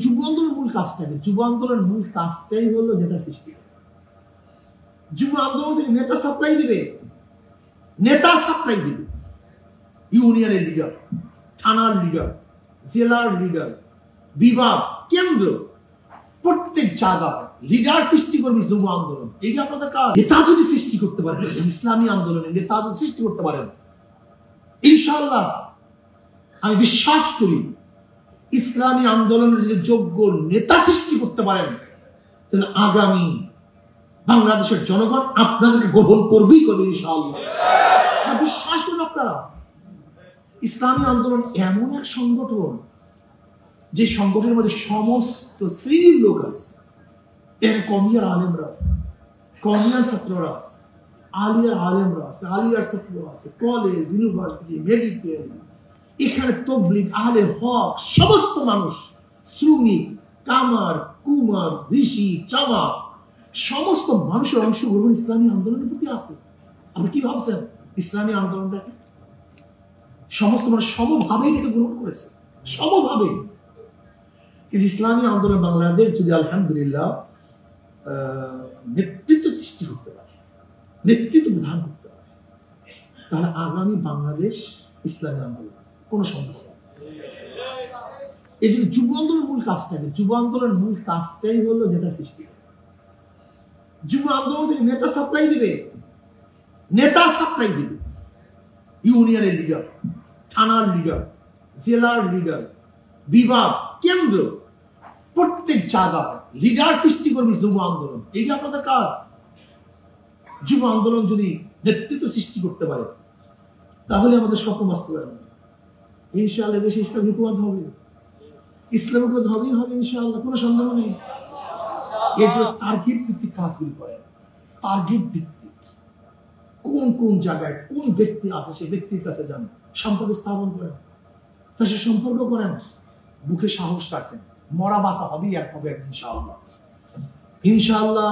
যুব আন্দোলনের মূল কাজটা কি? যুব আন্দোলনের মূল কাজটাই হলো নেতা সৃষ্টি। যুব আন্দোলন থেকে নেতা সাপ্লাই দিবে, নেতা সাপ্লাই দিবে। ইউনিয়নের লিডার, থানার লিডার, জেলার লিডার, বিভাগ, কেন্দ্র, প্রত্যেক জায়গায় লিডার সৃষ্টি করবে যুব আন্দোলন। এই যে আপনাদের কাজ। নেতা যদি সৃষ্টি করতে পারেন, ইসলামী আন্দোলনে নেতা যদি সৃষ্টি করতে পারেন, ইনশাআল্লাহ আমি বিশ্বাস করি ইসলামী আন্দোলনের যে যোগ্য নেতা সৃষ্টি করতে পারেন, তাহলে আগামী বাংলাদেশের জনগণ আপনাদেরকে গ্রহণ করবেই করবে ইনশাআল্লাহ। বিশ্বাস করুন আপনারা। ইসলামী আন্দোলন এমন এক সংগঠন যে সংগঠনের মধ্যে সমস্ত শ্রেণীর লোক আছে। এখানে কমিয়ার আলেমরা আছে, কমিয়ার ছাত্ররা আছে, আলিয়ার আলেমরা আছে, আলিয়ার ছাত্ররা আছে, কলেজ, ইউনিভার্সিটি, মেডিকেল, এখানে তবলিগ, আহলে হক, সমস্ত মানুষ, শ্রমিক, কামার, কুমার, ঋষি, চামার, সমস্ত মানুষের অংশগ্রহণ ইসলামী আন্দোলনের প্রতি আছে। আপনি কি ভাবছেন ইসলামী আন্দোলনটাকে? সমস্ত মানুষ সমভাবে এটাকে গ্রহণ করেছে, সমভাবে। ইসলামী আন্দোলন বাংলাদেশ যদি আলহামদুলিল্লাহ নেতৃত্ব সৃষ্টি করতে পারে, নেতৃত্ব বিধান করতে পারে, তাহলে আগামী বাংলাদেশ ইসলামী আন্দোলন কোন সম্ভব। এই জন্য যুব আন্দোলনের মূল কাজটা কি? যুব আন্দোলনের মূল কাজটাই হলো নেতা সৃষ্টি। যুব আন্দোলন থেকে নেতা সাপ্লাই দিবে, নেতা সাপ্লাই দিবে। ইউনিয়নের লিডার, থানার লিডার, জেলার লিডার, বিভাগ, কেন্দ্র, প্রত্যেক জায়গায় লিডার সৃষ্টি করবে যুব আন্দোলন। এই যে আপনাদের কাজ। যুব আন্দোলন যদি নেতৃত্ব সৃষ্টি করতে পারে, তাহলে আমাদের স্বপ্ন বাস্তবায়ন হবে ইনশাআল্লাহ। দেশে ইসলাম হুকুমত হবে, ইসলাম হুকুমত হবেই হবে ইনশাআল্লাহ, কোনো সন্দেহ নেই। এর জন্য টার্গেট ভিত্তিক কাজগুলি করেন, টার্গেট ভিত্তিক। কোন কোন জায়গায় কোন ব্যক্তি আছে সেই ব্যক্তির কাছে যান, সম্পর্ক স্থাপন করেন, তার সাথে সম্পর্ক করেন, বুকে সাহস রাখেন। মরা বাঁচা হবেই এক হবে ইনশাআল্লাহ। ইনশাআল্লাহ